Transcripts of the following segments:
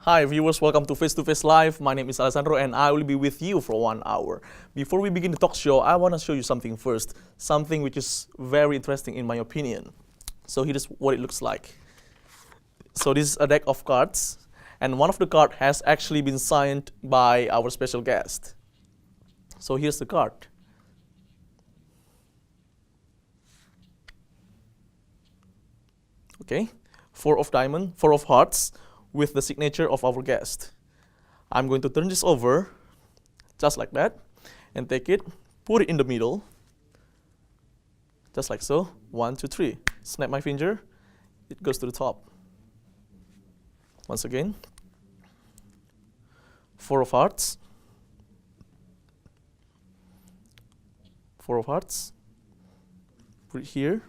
Hi viewers, welcome to Face to Face Live. My name is Alessandro and I will be with you for 1 hour. Before we begin the talk show, I want to show you something first. Something which is very interesting in my opinion. So here is what it looks like. So this is a deck of cards. And one of the cards has actually been signed by our special guest. So here's the card. Okay, 4 of diamond, 4 of hearts, with the signature of our guest. I'm going to turn this over, just like that, and take it, put it in the middle, just like so. 1, 2, 3. Snap my finger, it goes to the top. Once again, 4 of hearts, 4 of hearts, put it here,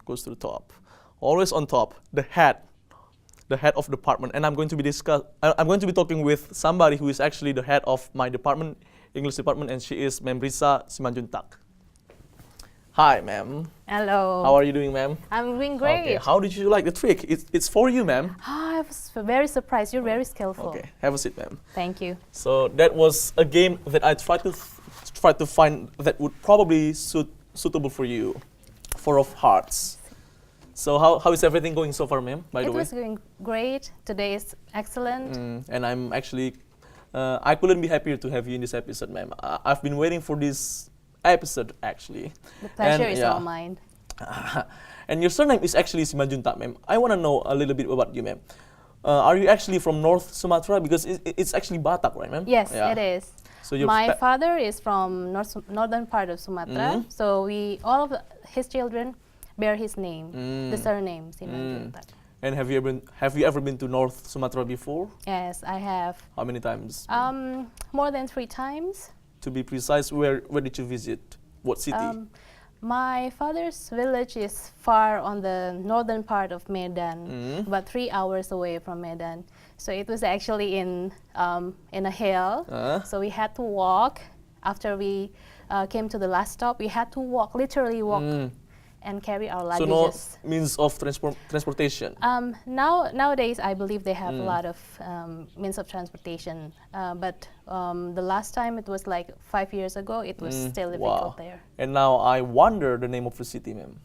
goes to the top. Always on top, the head of the department, and I'm going to be talking with somebody who is actually the head of my department, English department, and she is Ma'am Risa Simanjuntak. Hi, ma'am. Hello. How are you doing, ma'am? I'm doing great. Okay. How did you like the trick? It's for you, ma'am. I was very surprised. You're very skillful. Okay, have a seat, ma'am. Thank you. So that was a game that I tried to find that would probably suitable for you. 4 of hearts. So how is everything going so far, ma'am, by the way? It was going great. Today is excellent. And I'm actually, I couldn't be happier to have you in this episode, ma'am. I've been waiting for this episode, actually. The pleasure is all mine. And your surname is actually Simanjuntak, ma'am. I want to know a little bit about you, ma'am. Are you actually from North Sumatra? Because it's actually Batak, right, ma'am? Yes, it is. So my father is from northern part of Sumatra. So all of his children bear his name, the surname Simanjuntak. And have you ever been to North Sumatra before? Yes, I have. How many times? More than 3 times. To be precise, where did you visit? What city? My father's village is far on the northern part of Medan, about 3 hours away from Medan. So it was actually in a hill. So we had to walk. After we came to the last stop, we had to walk, literally walk, and carry our luggages. So no means of transportation? Nowadays, I believe they have a lot of means of transportation. But the last time, it was like 5 years ago, it was still difficult there. And now I wonder the name of the city, ma'am.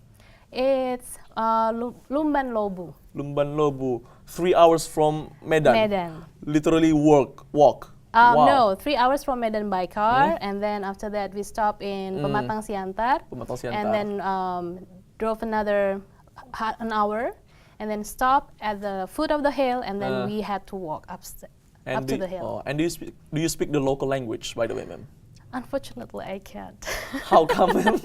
It's Lumban Lobu. Lumban Lobu, 3 hours from Medan. Medan. Literally walk. Wow. No, 3 hours from Medan by car, and then after that we stop in Pematang Siantar, and then drove another an hour, and then stop at the foot of the hill, and then we had to walk up to the hill. And do you speak the local language, by the way, ma'am? Unfortunately, I can't. How come, ma'am?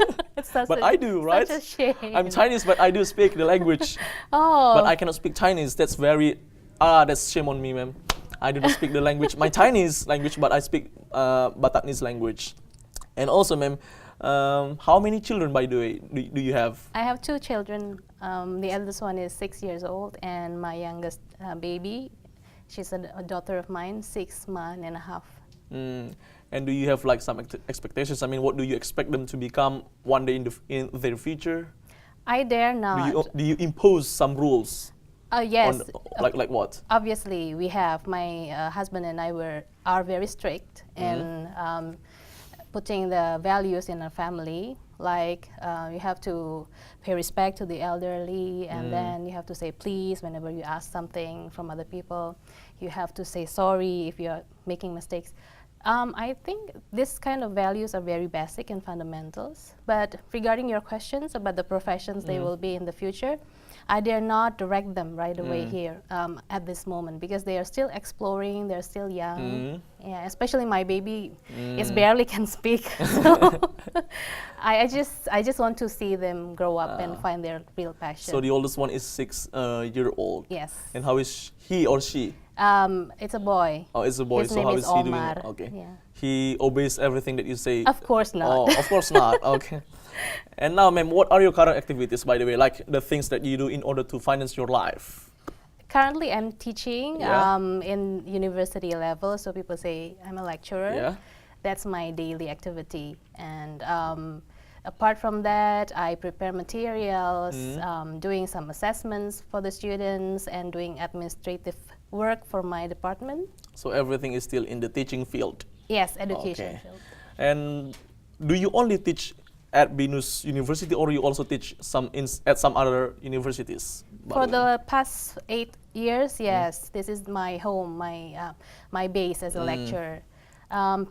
But I do, right? Such a shame. I'm Chinese, but I do speak the language. Oh. But I cannot speak Chinese. That's that's shame on me, ma'am. I do not speak the language, my Chinese language, but I speak Bataknese language. And also, ma'am, how many children, by the way, do you have? I have 2 children. The eldest one is 6 years old, and my youngest baby, she's a daughter of mine, 6 months and a half. And do you have like some expectations? I mean, what do you expect them to become one day in their future? I dare not. Do you impose some rules? Yes. Like what? Obviously, we have. My husband and I are very strict in putting the values in our family. Like you have to pay respect to the elderly, and then you have to say please whenever you ask something from other people. You have to say sorry if you are making mistakes. I think this kind of values are very basic and fundamentals. But regarding your questions about the professions they will be in the future, I dare not direct them right away here at this moment, because they are still exploring, they're still young. Yeah, especially my baby is barely can speak. So I just want to see them grow up and find their real passion. So the oldest one is 6 years old. Yes. And how is he or she? It's a boy. Oh, it's a boy. His so name how is is he doing? Omar. Okay. Yeah. He obeys everything that you say. Of course not. Oh, of course not. Okay. And now, ma'am, what are your current activities, by the way? Like the things that you do in order to finance your life? Currently, I'm teaching in university level. So people say I'm a lecturer. Yeah. That's my daily activity. And apart from that, I prepare materials, doing some assessments for the students, and doing administrative work for my department. So everything is still in the teaching field. Yes, education Okay. field. And do you only teach at BINUS University, or you also teach at some other universities? For the past 8 years, yes, this is my home, my base as a lecturer.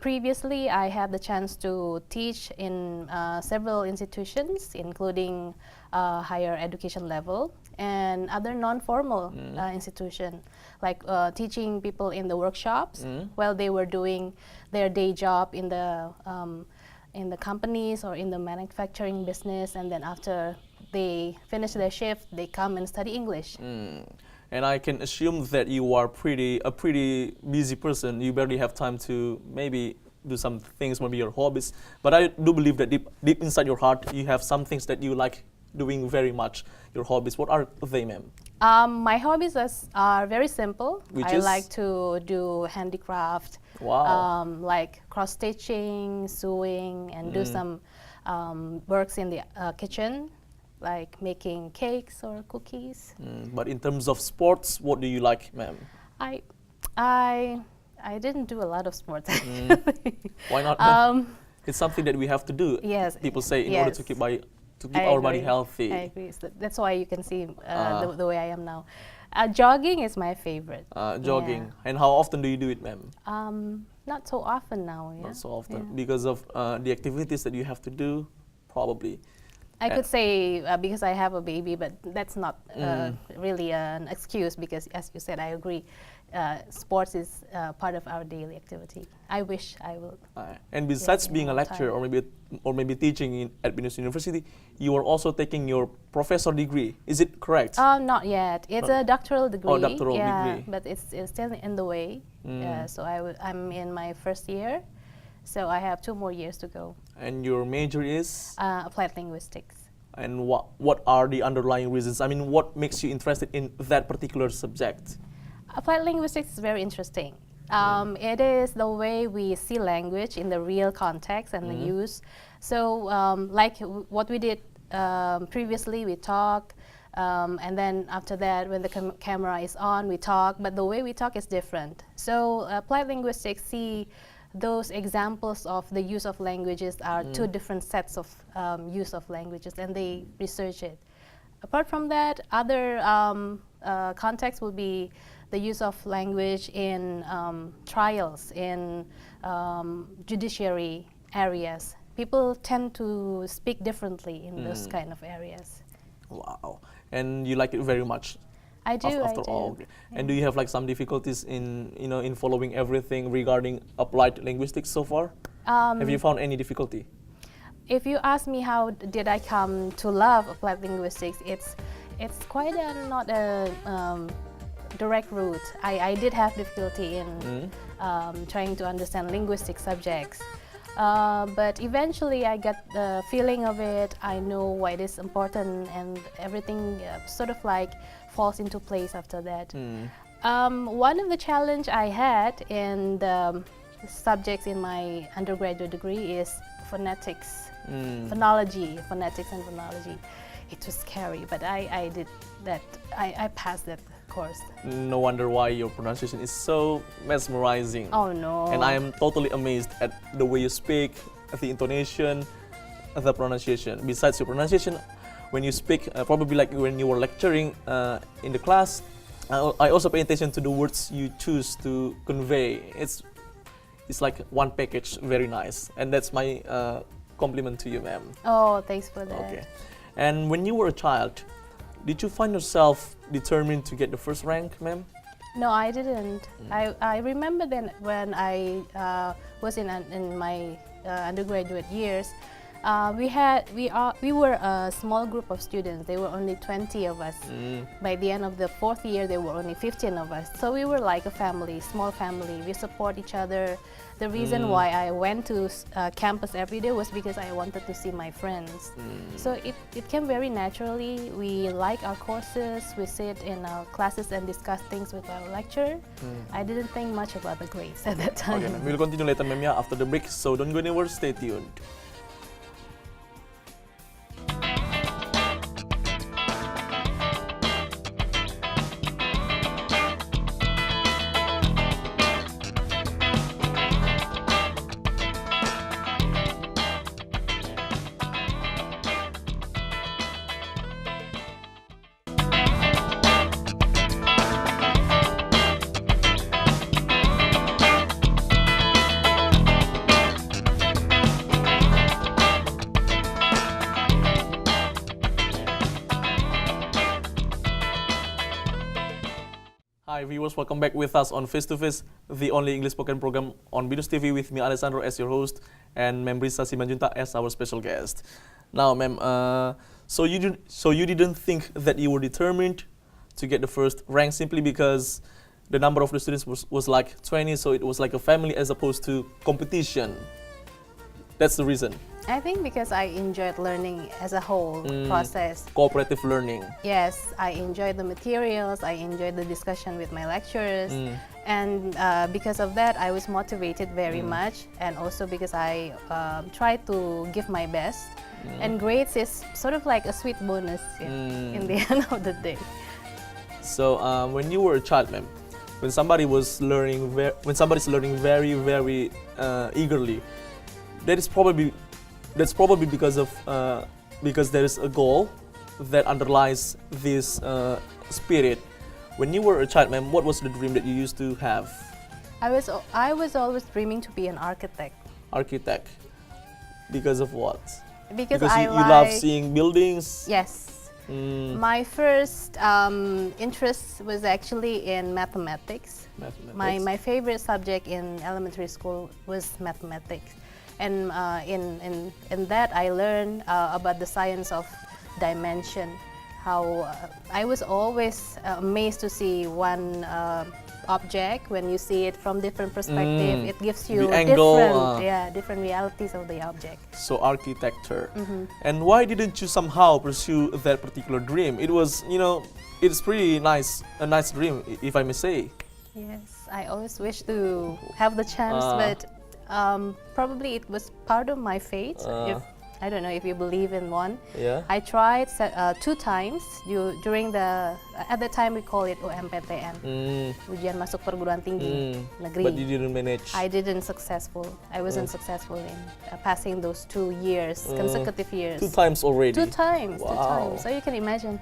Previously, I had the chance to teach in several institutions, including higher education level and other non-formal institution, like teaching people in the workshops while they were doing their day job in the companies or in the manufacturing business, and then after they finish their shift, they come and study English. And I can assume that you are a pretty busy person. You barely have time to maybe do some things, maybe your hobbies. But I do believe that deep inside your heart, you have some things that you like doing very much. Your hobbies, what are they, ma'am? My hobbies are very simple. Which I is? like to do handicraft, Wow. like cross-stitching, sewing, and do some works in the kitchen, like making cakes or cookies. But in terms of sports, what do you like, ma'am? I didn't do a lot of sports. Why not, ma'am? Um, It's something that we have to do. Yes. People say in order to Yes. keep I our body agree. healthy. I agree. So that's why you can see the way I am now. Jogging is my favorite. Jogging. And how often do you do it, ma'am? Not so often now. Yeah? Not so often. Yeah. Because of the activities that you have to do, probably. I could say because I have a baby, but that's not really an excuse because, as you said, I agree. Sports is part of our daily activity. I wish I would. And besides in being a more lecturer time. or maybe teaching at BINUS University, you are also taking your professor degree. Is it correct? Not yet. It's a doctoral degree. doctoral yeah, degree. but it's still in the way. So I'm in my first year, so I have 2 more years to go. And your major is? Applied linguistics. And what are the underlying reasons? I mean, what makes you interested in that particular subject? Applied linguistics is very interesting. It is the way we see language in the real context and the use. So like what we did previously, we talk, and then after that, when the camera is on, we talk, but the way we talk is different. So applied linguistics see those examples of the use of languages are 2 different sets of use of languages, and they research it. Apart from that, other contexts will be the use of language in trials, in judiciary areas. People tend to speak differently in those kind of areas. Wow. And you like it very much? I do, After all. And do you have like some difficulties in following everything regarding applied linguistics so far? Have you found any difficulty? If you ask me how did I come to love applied linguistics, it's quite not a direct route. I did have difficulty in trying to understand linguistic subjects. But eventually I got the feeling of it. I know why it is important, and everything sort of like falls into place after that. One of the challenge I had in the subjects in my undergraduate degree is phonetics, phonetics and phonology. It was scary, but I did that. I passed that course. No wonder why your pronunciation is so mesmerizing. Oh no. And I am totally amazed at the way you speak, the intonation, the pronunciation. Besides your pronunciation, when you speak, probably like when you were lecturing in the class, I also pay attention to the words you choose to convey. It's like one package, very nice. And that's my compliment to you, ma'am. Oh, thanks for that. Okay. And when you were a child, did you find yourself determined to get the first rank, ma'am? No, I didn't. I remember then when I was in my undergraduate years, we were a small group of students. There were only 20 of us. By the end of the 4th year, there were only 15 of us. So we were like a family, small family. We support each other. The reason why I went to campus every day was because I wanted to see my friends. So it came very naturally. We like our courses. We sit in our classes and discuss things with our lecturer. I didn't think much about the grades at that time. Okay, ma'am. We'll continue later, ma'am, yeah, after the break. So don't go anywhere. Stay tuned. Hi viewers, welcome back with us on Face to Face, the only English spoken program on BINUSTV with me Alessandro as your host and Ma'am Risa Simanjuntak as our special guest. Now, ma'am, so you didn't think that you were determined to get the first rank simply because the number of the students was like 20, so it was like a family as opposed to competition. That's the reason. I think because I enjoyed learning as a whole process. Cooperative learning. Yes, I enjoyed the materials, I enjoyed the discussion with my lecturers, and because of that I was motivated very much, and also because I tried to give my best, and grades is sort of like a sweet bonus in the end of the day. So when you were a child, ma'am, when somebody's learning very eagerly, that's probably because there is a goal that underlies this spirit. When you were a child, ma'am, what was the dream that you used to have? I was always dreaming to be an architect. Architect. Because of what? Because you love seeing buildings? Yes. My first interest was actually in mathematics. My favorite subject in elementary school was mathematics. And in that I learned about the science of dimension. How I was always amazed to see one object. When you see it from different perspective, it gives you different realities of the object. So architecture. And why didn't you somehow pursue that particular dream? It was, it's pretty nice, a nice dream, if I may say. Yes, I always wish to have the chance, but probably it was part of my fate. I don't know if you believe in one. Yeah. I tried 2 times during at the time we call it UMPTN, Ujian Masuk Perguruan Tinggi Negeri. But you didn't manage. I wasn't successful in passing those 2 years, consecutive years. 2 times already. 2 times. Wow. 2 times. So you can imagine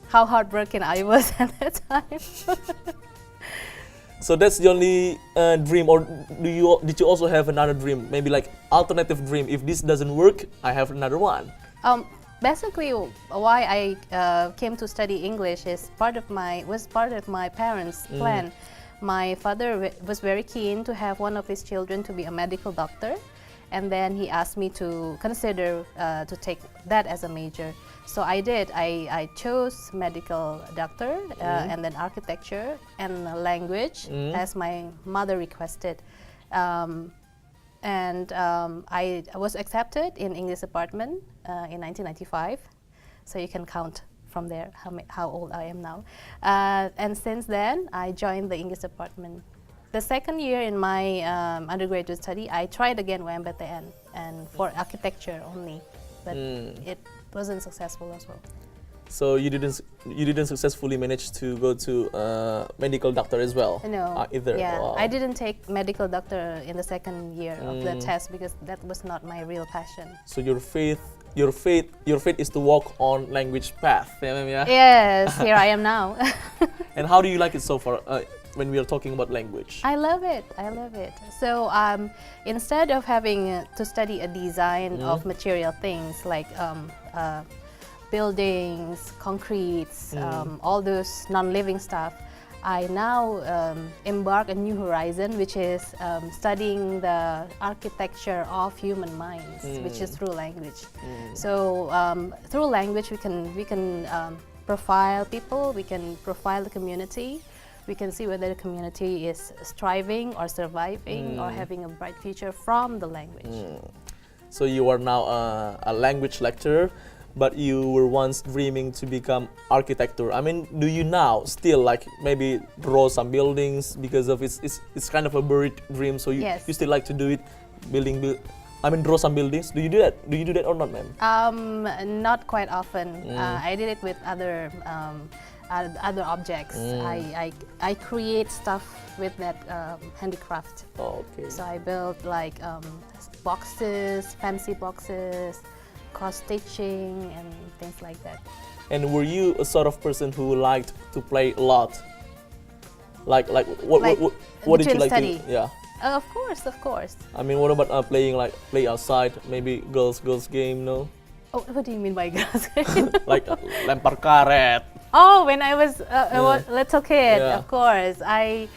how heartbroken I was at that time. So that's the only dream, or did you also have another dream? Maybe like alternative dream. If this doesn't work, I have another one. Basically, why I came to study English was part of my parents' plan. My father was very keen to have one of his children to be a medical doctor, and then he asked me to consider to take that as a major. So I did. I chose medical doctor and then architecture and language as my mother requested. I was accepted in English department in 1995. So you can count from there how old I am now. And since then, I joined the English department. The second year in my undergraduate study, I tried again UMPTN and for architecture only, but it wasn't successful as well. So you didn't successfully manage to go to medical doctor as well? No. Either. Yeah, Wow. I didn't take medical doctor in the second year of the test because that was not my real passion. So your fate is to walk on language path. Yeah? Yes, here I am now. And how do you like it so far? When we are talking about language? I love it. So instead of having to study a design of material things like buildings, concretes, all those non-living stuff, I now embark a new horizon, which is studying the architecture of human minds, which is through language. So through language, we can profile people, we can profile the community. We can see whether the community is striving or surviving or having a bright future from the language. So you are now a language lecturer, but you were once dreaming to become architecture. I mean, do you now still like maybe draw some buildings because of it's kind of a buried dream? So you still like to do it, draw some buildings. Do you do that? Do you do that or not, ma'am? Not quite often. I did it with other objects. I create stuff with that handicraft. Oh, okay. So I built like boxes, fancy boxes, cross stitching and things like that. And were you a sort of person who liked to play a lot? What did you like study? to? Yeah. Of course. I mean, what about play outside? Maybe girls game, no? Oh, what do you mean by girls? Like lempar karet. Oh, when I was a little kid, Yeah. of course. I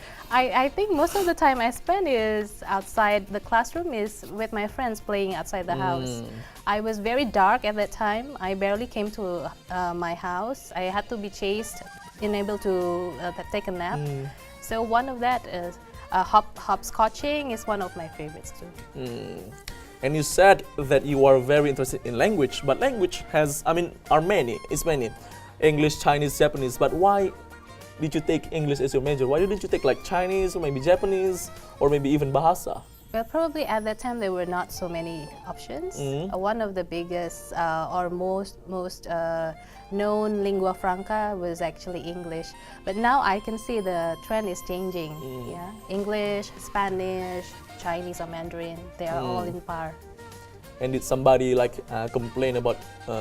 think most of the time I spend is outside the classroom is with my friends playing outside the house. I was very dark at that time. I barely came to my house. I had to be chased, unable to take a nap. So one of that is hopscotching is one of my favorites too. And you said that you are very interested in language, but language has, it's many. English, Chinese, Japanese, but why did you take English as your major? Why didn't you take like Chinese or maybe Japanese or maybe even Bahasa? Well, probably at that time there were not so many options. One of the biggest or most known lingua franca was actually English. But now I can see the trend is changing. Yeah, English, Spanish, Chinese or Mandarin, they are all in par. And did somebody like complain about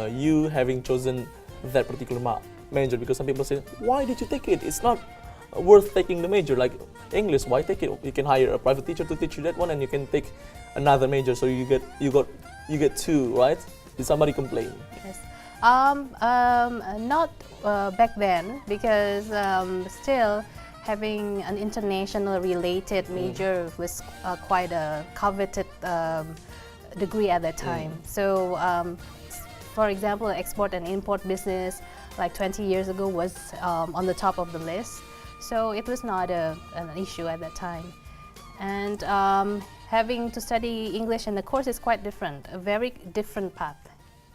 you having chosen that particular major? Because some people say, why did you take it? It's not worth taking the major. Like English, why take it? You can hire a private teacher to teach you that one, and you can take another major. So you get two, right? Did somebody complain? Yes. Not back then, because still having an international related major was quite a coveted degree at that time. So, for example, export and import business like 20 years ago was on the top of the list. So it was not an issue at that time. And having to study English in the course is quite different, a very different path.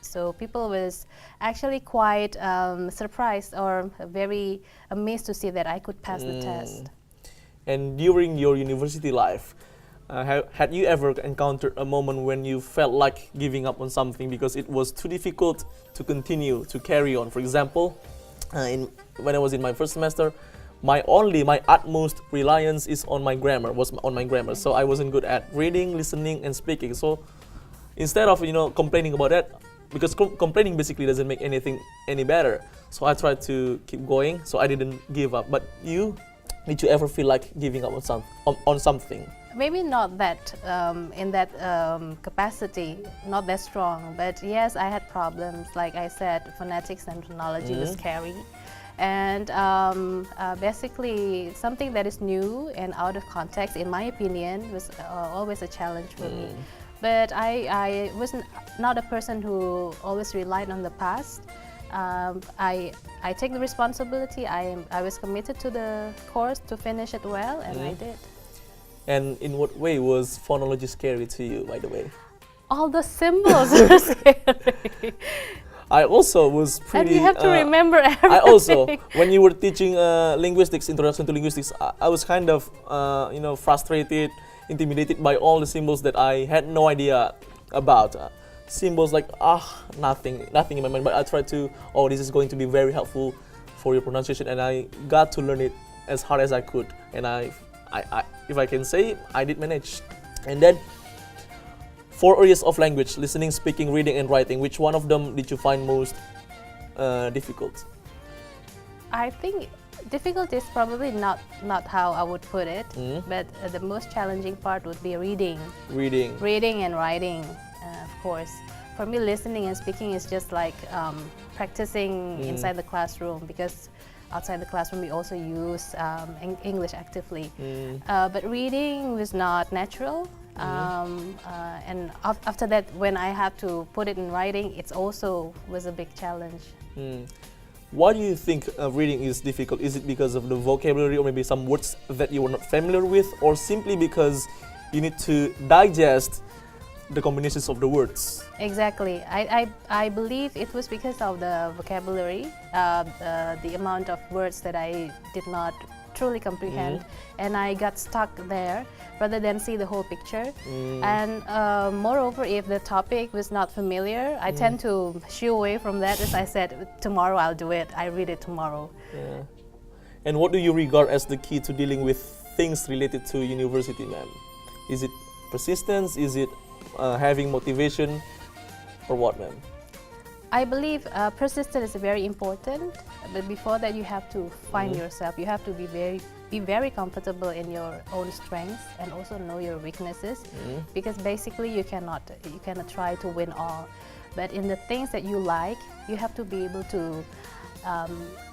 So people was actually quite surprised or very amazed to see that I could pass the test. And during your university life, had you ever encountered a moment when you felt like giving up on something because it was too difficult to continue, to carry on? For example, when I was in my first semester, my utmost reliance is on my grammar, So I wasn't good at reading, listening, and speaking. So instead of complaining about that, because complaining basically doesn't make anything any better, so I tried to keep going. So I didn't give up. But did you ever feel like giving up on something? Maybe not that in that capacity, not that strong. But yes, I had problems. Like I said, phonetics and phonology was scary. And basically, something that is new and out of context, in my opinion, was always a challenge for me. But I was not a person who always relied on the past. I take the responsibility. I was committed to the course to finish it well, and I did. And in what way was phonology scary to you, by the way? All the symbols were scary. I also was pretty... And you have to remember everything. I also, when you were teaching linguistics, introduction to linguistics, I was kind of, frustrated, intimidated by all the symbols that I had no idea about. Symbols like, nothing in my mind, but I tried to, this is going to be very helpful for your pronunciation, and I got to learn it as hard as I could. And I if I can say, I did manage. And then, 4 areas of language: listening, speaking, reading, and writing. Which one of them did you find most difficult? I think difficult is probably not how I would put it, but the most challenging part would be reading. Reading and writing, of course. For me, listening and speaking is just like practicing inside the classroom, because outside the classroom we also use English actively. But reading was not natural. And after that, when I had to put it in writing, it also was a big challenge. Why do you think reading is difficult? Is it because of the vocabulary, or maybe some words that you were not familiar with, or simply because you need to digest the combinations of the words? Exactly. I believe it was because of the vocabulary, the amount of words that I did not truly comprehend, and I got stuck there rather than see the whole picture. And moreover, if the topic was not familiar, I tend to shoo away from that. As I said, tomorrow I'll do it. I read it tomorrow. Yeah. And what do you regard as the key to dealing with things related to university, ma'am? Is it persistence? Is it having motivation, or what, ma'am? I believe persistence is very important, but before that you have to find yourself. You have to be very comfortable in your own strengths and also know your weaknesses, because basically you cannot try to win all. But in the things that you like, you have to be able to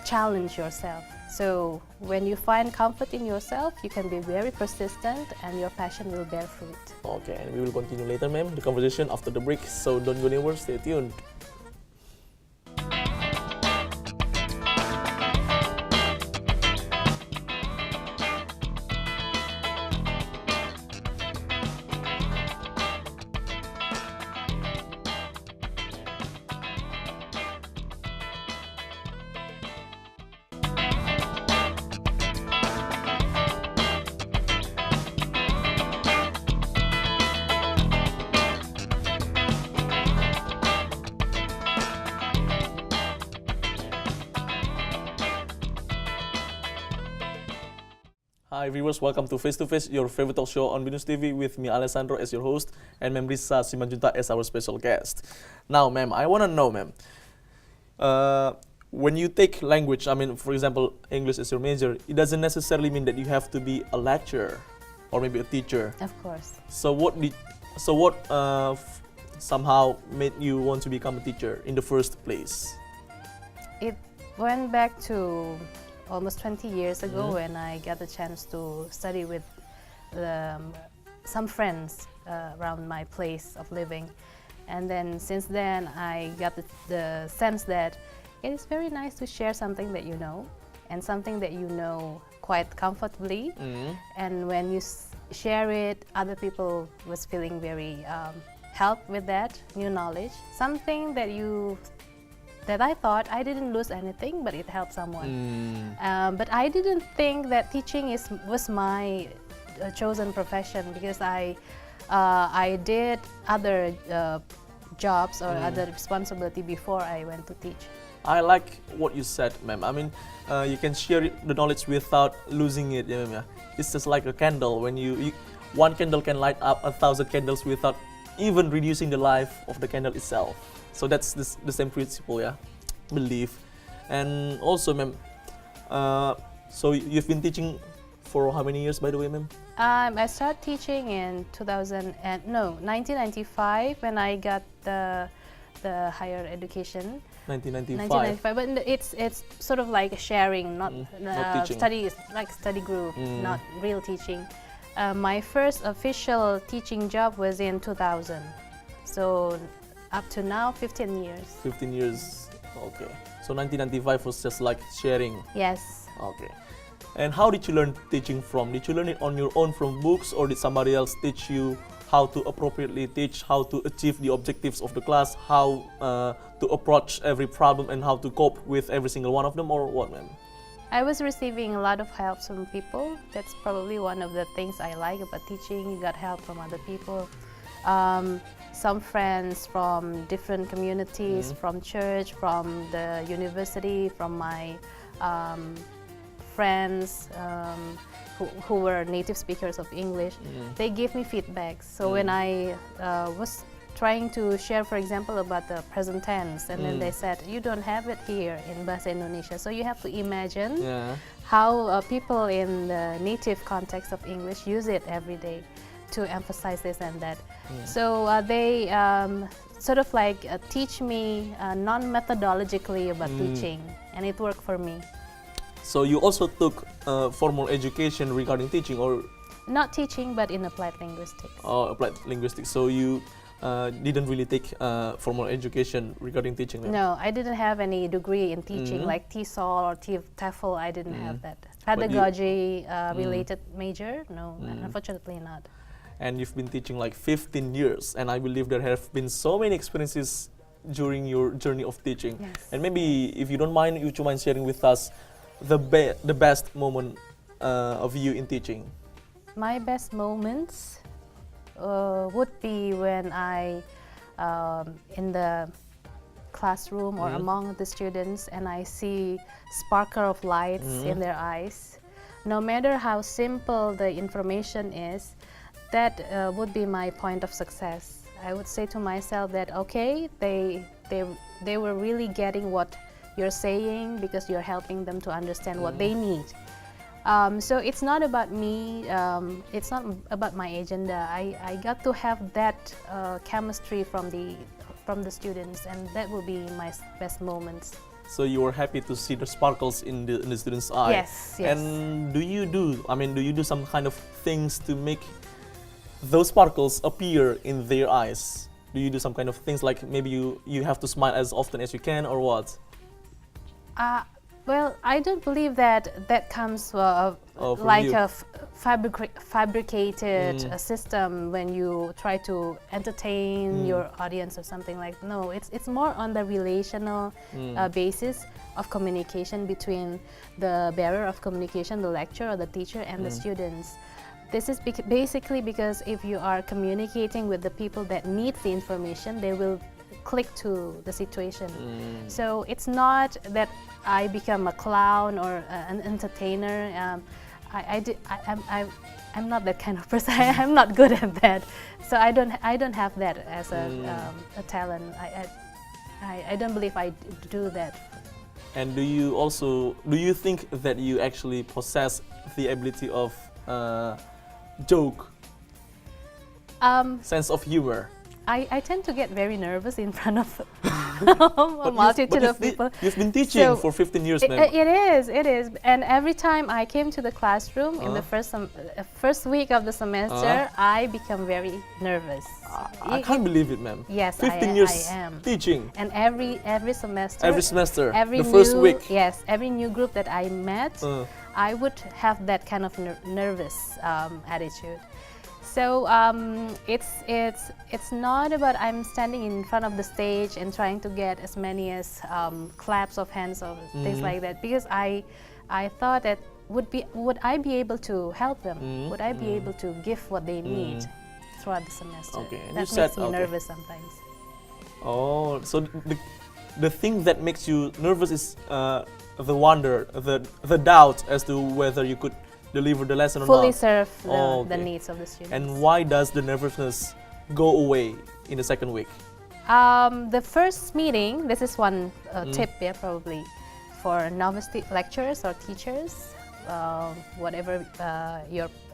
challenge yourself. So when you find comfort in yourself, you can be very persistent and your passion will bear fruit. Okay, and we will continue later, ma'am, the conversation after the break. So don't go anywhere, stay tuned. Hi viewers, welcome to Face to Face, your favorite talk show on BINUSTV with me Alessandro as your host and Ma'am Risa Simanjuntak as our special guest. Now ma'am, I want to know ma'am, when you take language, I mean for example English as your major, it doesn't necessarily mean that you have to be a lecturer or maybe a teacher. Of course. So what somehow made you want to become a teacher in the first place? It went back to almost 20 years ago when I got the chance to study with some friends around my place of living. And then since then I got the sense that it is very nice to share something that you know and something that you know quite comfortably. And when you share it, other people was feeling very helped with that new knowledge. Something that I thought I didn't lose anything, but it helped someone. But I didn't think that teaching was my chosen profession because I did other jobs or other responsibility before I went to teach. I like what you said, ma'am. I mean, you can share the knowledge without losing it, yeah, ma'am. Yeah. It's just like a candle. When one candle can light up 1,000 candles without even reducing the life of the candle itself. So that's the same principle, yeah, belief. And also, ma'am, so you've been teaching for how many years, by the way, ma'am? I started teaching in 1995 when I got the higher education. 1995. 1995, but it's sort of like sharing, not teaching. study, like study group, not real teaching. My first official teaching job was in 2000. So up to now, 15 years. 15 years, okay. So 1995 was just like sharing. Yes. Okay. And how did you learn teaching from? Did you learn it on your own from books, or did somebody else teach you how to appropriately teach, how to achieve the objectives of the class, how to approach every problem and how to cope with every single one of them, or what, ma'am? I was receiving a lot of help from people. That's probably one of the things I like about teaching. You got help from other people. Some friends from different communities, from church, from the university, from my friends who were native speakers of English. They gave me feedback. So when I was trying to share, for example, about the present tense, and then they said, you don't have it here in Bahasa Indonesia. So you have to imagine how people in the native context of English use it every day to emphasize this and that. So they sort of like teach me non-methodologically about teaching, and it worked for me. So you also took formal education regarding teaching, or? Not teaching, but in applied linguistics. Oh, applied linguistics. So you didn't really take formal education regarding teaching? Then? No, I didn't have any degree in teaching, like TESOL or TEFL. I didn't have that. Pedagogy related major? No, unfortunately not. And you've been teaching like 15 years, and I believe there have been so many experiences during your journey of teaching. Yes. And maybe if you don't mind, would you mind sharing with us the best moment of you in teaching? My best moments would be when I in the classroom or among the students, and I see sparkle of lights in their eyes. No matter how simple the information is, that would be my point of success. I would say to myself that okay, they were really getting what you're saying because you're helping them to understand what they need. So it's not about me, it's not about my agenda. I got to have that chemistry from the students, and that will be my best moments. So you were happy to see the sparkles in the student's eye. Yes, yes. And do you do some kind of things to make those sparkles appear in their eyes? Do you do some kind of things like maybe you have to smile as often as you can, or what? Well, I don't believe that comes From like you. a fabricated system when you try to entertain your audience or something like. No, it's more on the relational basis of communication between the bearer of communication, the lecturer or the teacher, and the students. This is basically because if you are communicating with the people that need the information, they will click to the situation. So it's not that I become a clown or an entertainer. I'm not that kind of person. I'm not good at that. So I don't have that as a talent. I don't believe I do that. And do you think that you actually possess the ability of joke, sense of humor? I tend to get very nervous in front of a multitude of people. You've been teaching for 15 years, ma'am. It is. And every time I came to the classroom in the first week of the semester, I become very nervous. I can't believe it, ma'am. Yes, 15 years I am. teaching. And every semester. The first week. Yes, every new group that I met, I would have that kind of nervous attitude. So it's not about I'm standing in front of the stage and trying to get as many as claps of hands or things like that, because I thought that would I be able to help them? Would I be able to give what they need throughout the semester? Okay. That makes me nervous sometimes. Oh, so the thing that makes you nervous is the wonder, the doubt as to whether you could deliver the lesson or not. Fully serve the needs of the students. And why does the nervousness go away in the second week? The first meeting, this is one tip, probably, for novice lecturers or teachers, whatever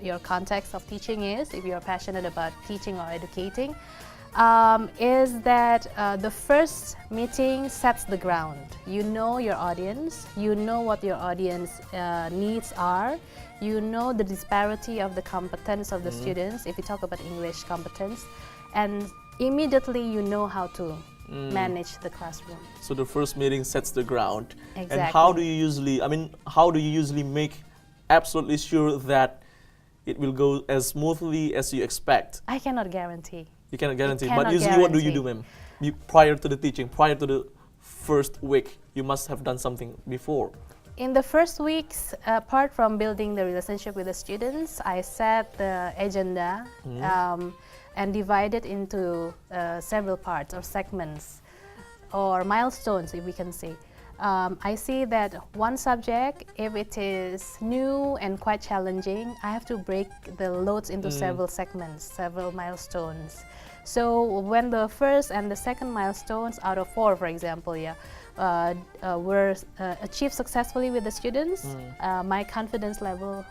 your context of teaching is, if you're passionate about teaching or educating, is that the first meeting sets the ground. You know your audience, you know what your audience needs are, you know the disparity of the competence of the students, if you talk about English competence, and immediately you know how to manage the classroom. So the first meeting sets the ground. Exactly. And how do you usually make absolutely sure that it will go as smoothly as you expect? I cannot guarantee. You cannot guarantee, Cannot but usually what do you guarantee. do, ma'am? Prior to the teaching, prior to the first week, you must have done something before. In the first weeks, apart from building the relationship with the students, I set the agenda and divided into several parts or segments or milestones, if we can say. I see that one subject, if it is new and quite challenging, I have to break the loads into several segments, several milestones. So when the first and the second milestones out of 4, for example, were achieved successfully with the students, my confidence level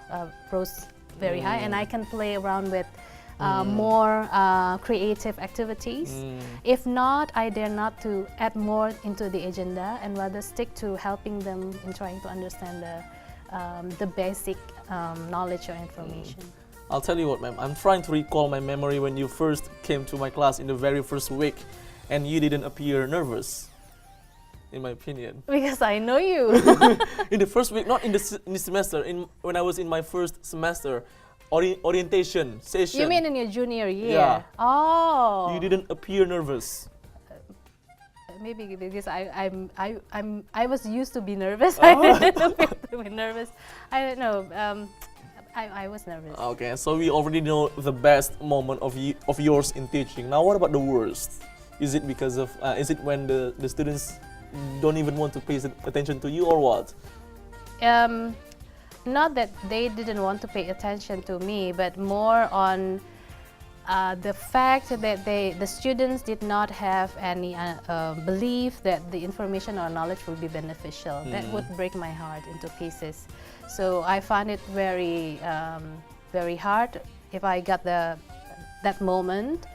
rose very high, and I can play around with more creative activities. If not, I dare not to add more into the agenda and rather stick to helping them in trying to understand the basic knowledge or information. I'll tell you what, ma'am, I'm trying to recall my memory when you first came to my class in the very first week and you didn't appear nervous, in my opinion. Because I know you. In the first week, not in the semester, when I was in my first semester, orientation session. You mean in your junior year? Yeah. Oh. You didn't appear nervous. Maybe because I was used to be nervous. I didn't appear to be nervous. I don't know. I was nervous. Okay, so we already know the best moment of yours in teaching. Now, what about the worst? Is it because of is it when the students don't even want to pay attention to you, or what? Not that they didn't want to pay attention to me, but more on the fact that the students did not have any belief that the information or knowledge would be beneficial. That would break my heart into pieces. So I found it very, very hard if I got that moment.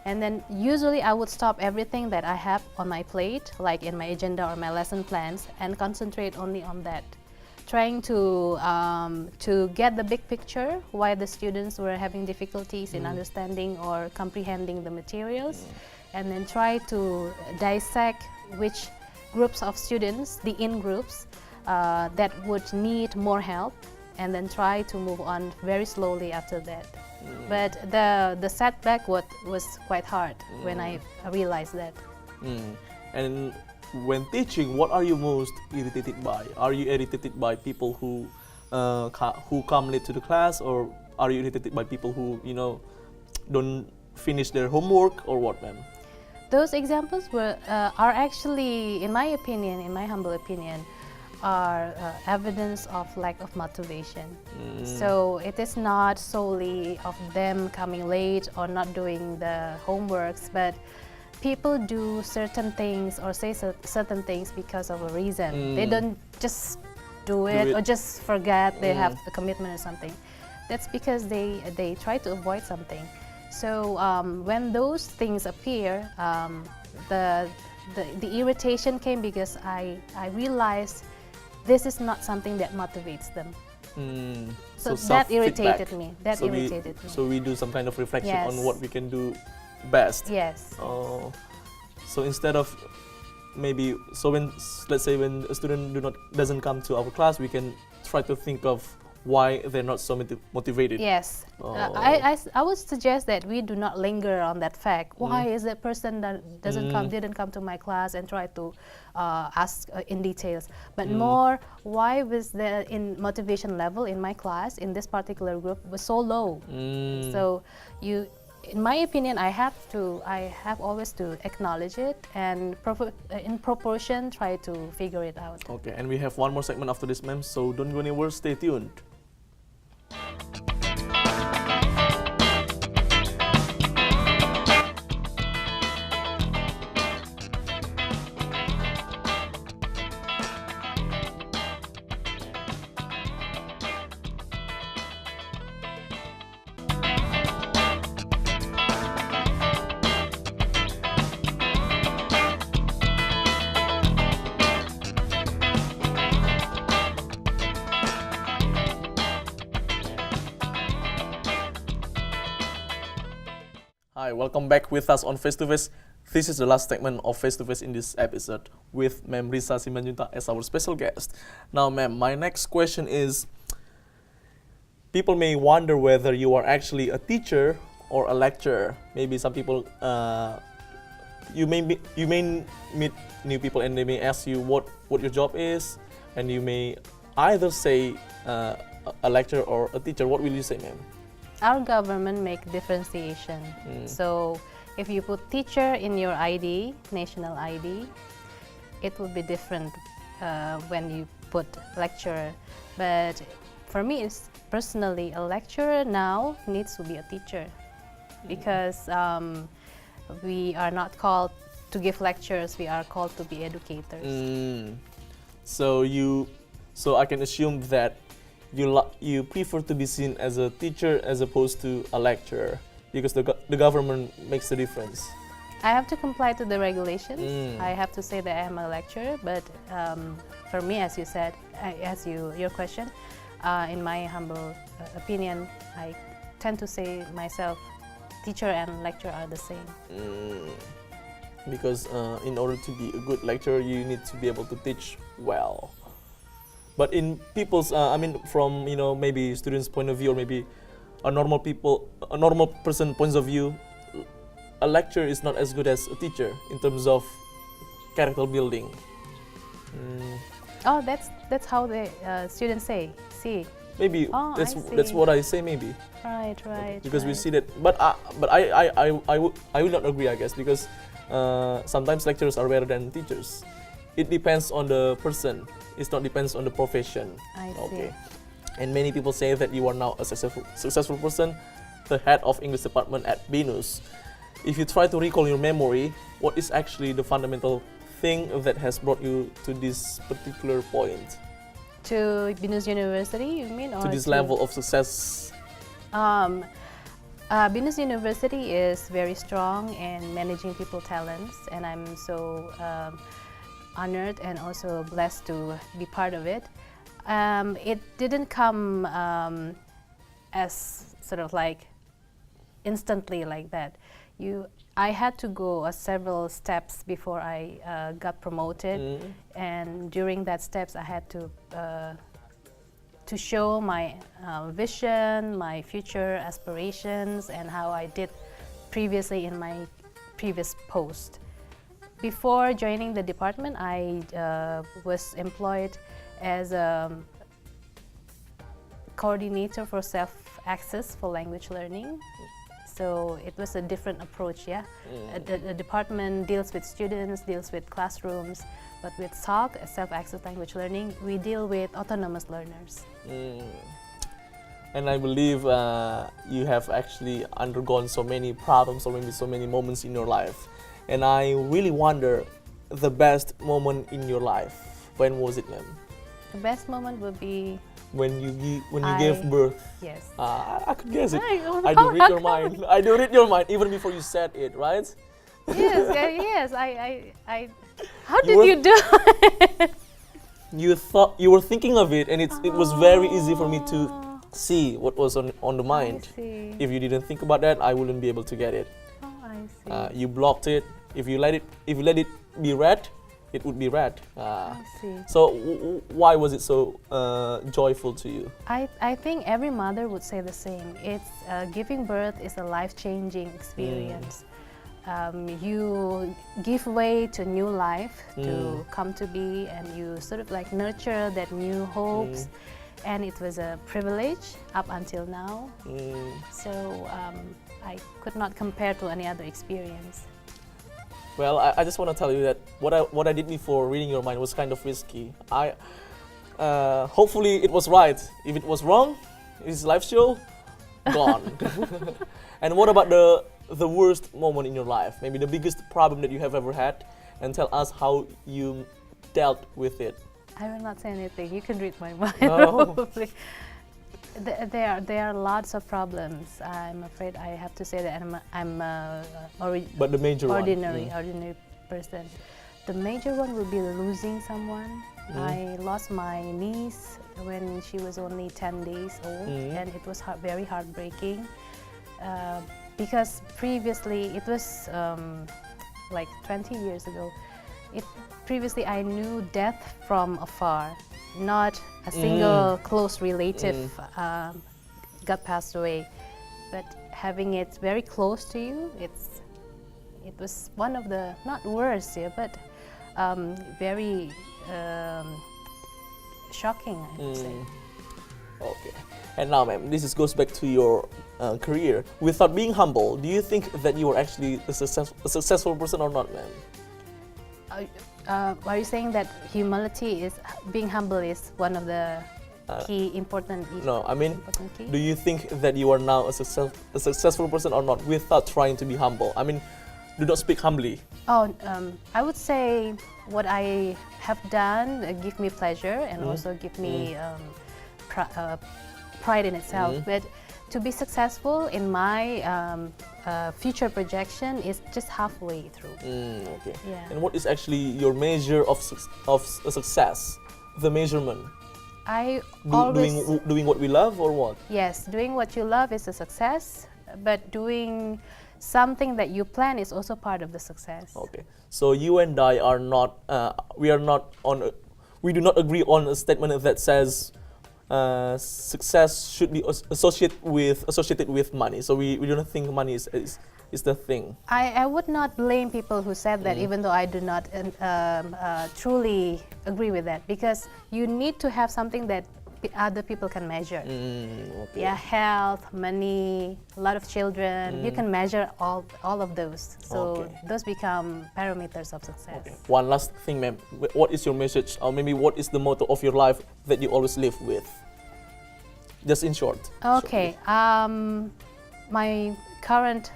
And then usually I would stop everything that I have on my plate, like in my agenda or my lesson plans, and concentrate only on that, trying to get the big picture, why the students were having difficulties in understanding or comprehending the materials, and then try to dissect which groups of students, the in-groups, that would need more help, and then try to move on very slowly after that. But the setback was quite hard when I realized that. And when teaching, what are you most irritated by? Are you irritated by people who come late to the class, or are you irritated by people who don't finish their homework, or what, ma'am? Those examples are actually, in my opinion, in my humble opinion, are evidence of lack of motivation. So it is not solely of them coming late or not doing the homeworks, but people do certain things or say certain things because of a reason. They don't just do it or just forget they have a commitment or something. That's because they try to avoid something. So when those things appear, the irritation came because I realized this is not something that motivates them. So that irritated me. That irritated me. So we do some kind of reflection Yes. on what we can do best. Yes. Oh, so instead of when let's say when a student doesn't come to our class, we can try to think of why they're not so motivated. Yes. Oh. I would suggest that we do not linger on that fact. Why is that person that didn't come to my class, and try to ask in details, but more why was the motivation level in my class in this particular group was so low. So in my opinion, I have always to acknowledge it and in proportion try to figure it out. Okay, and we have one more segment after this, ma'am. So don't go anywhere. Stay tuned. Hi, welcome back with us on Face to Face. This is the last segment of Face to Face in this episode with Ma'am Risa Simanjuntak as our special guest. Now, ma'am, my next question is, people may wonder whether you are actually a teacher or a lecturer. Maybe some people, you may meet new people and they may ask you what your job is, and you may either say a lecturer or a teacher. What will you say, ma'am? Our government make differentiation. So if you put teacher in your ID, national ID, it will be different when you put lecturer. But for me, it's personally, a lecturer now needs to be a teacher, because we are not called to give lectures, we are called to be educators. So I can assume that you prefer to be seen as a teacher as opposed to a lecturer, because the government makes the difference. I have to comply to the regulations. I have to say that I am a lecturer, but for me, as you said, your question, in my humble opinion, I tend to say myself, teacher and lecturer are the same. Because in order to be a good lecturer, you need to be able to teach well. But in people's, from maybe students' point of view, or maybe a normal person point of view, a lecturer is not as good as a teacher in terms of character building. Oh, that's how the students say. See. Maybe that's what I say. Maybe. Right. Because we see that, but I will not agree, I guess, because sometimes lecturers are better than teachers. It depends on the person. It not depends on the profession. I see. Okay. And many people say that you are now a successful person, the head of English department at BINUS. If you try to recall your memory, what is actually the fundamental thing that has brought you to this particular point? To BINUS University, you mean? Or to this level of success? BINUS University is very strong in managing people talents, and I'm so honored and also blessed to be part of it. It didn't come as sort of like instantly like that. I had to go several steps before I got promoted, and during that steps I had to show my vision, my future aspirations, and how I did previously in my previous post. Before joining the department, I was employed as a coordinator for self-access for language learning. So it was a different approach, yeah. The department deals with students, deals with classrooms, but with SALC, self-access language learning, we deal with autonomous learners. And I believe you have actually undergone so many problems or maybe so many moments in your life. And I really wonder the best moment in your life. When was it, ma'am? The best moment would be when you gave birth. Yes. I could guess it. I do read your mind. I do read your mind even before you said it, right? Yes, yes. I. How did you do it? You were thinking of it, and it was very easy for me to see what was on the mind. I see. If you didn't think about that, I wouldn't be able to get it. Oh, I see. You blocked it. If you let it be read, it would be read. I see. So why was it so joyful to you? I think every mother would say the same. It's giving birth is a life-changing experience. You give way to new life to come to be, and you sort of like nurture that new hopes. And it was a privilege up until now. So I could not compare to any other experience. Well, I just want to tell you that what I did before reading your mind was kind of risky. Hopefully it was right. If it was wrong, it's live show, gone. And what about the worst moment in your life? Maybe the biggest problem that you have ever had, and tell us how you dealt with it. I will not say anything. You can read my mind. No. Probably. There are lots of problems. I'm afraid I have to say that I'm but the major ordinary person. The major one will be losing someone. I lost my niece when she was only 10 days old, and it was very heartbreaking. Because previously, it was like 20 years ago, previously I knew death from afar, not a single close relative got passed away. But having it very close to you, it was one of the, not worst, yeah, but very shocking, I would say. Okay. And now, ma'am, goes back to your career. Without being humble, do you think that you are actually a successful person or not, ma'am? Are you saying that being humble is one of the key important? No, I mean, do you think that you are now a successful person or not without trying to be humble? I mean, do not speak humbly. Oh, I would say what I have done give me pleasure and also give me pride in itself. But to be successful in my future projection is just halfway through. Okay. Yeah. And what is actually your measure of success? The measurement? Doing what we love or what? Yes, doing what you love is a success, but doing something that you plan is also part of the success. Okay. So you and I are not, we do not agree on a statement that says success should be associated with money. So we do not think money is the thing. I would not blame people who said that, even though I do not truly agree with that, because you need to have something that other people can measure. Okay. Yeah, health, money, a lot of children. You can measure all of those. So those become parameters of success. Okay. One last thing, ma'am. What is your message, or maybe what is the motto of your life that you always live with? Just in short. Okay. My current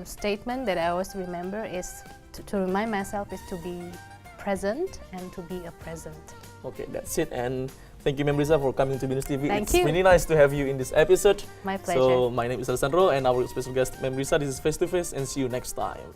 statement that I always remember is to remind myself is to be present and to be a present. Okay, that's it. And Thank you, Ma'am Risa, for coming to BINUSTV. Thank It's you. really nice to have you in this episode. My pleasure. So my name is Alessandro, and our special guest, Ma'am Risa. This is Face to Face, and see you next time.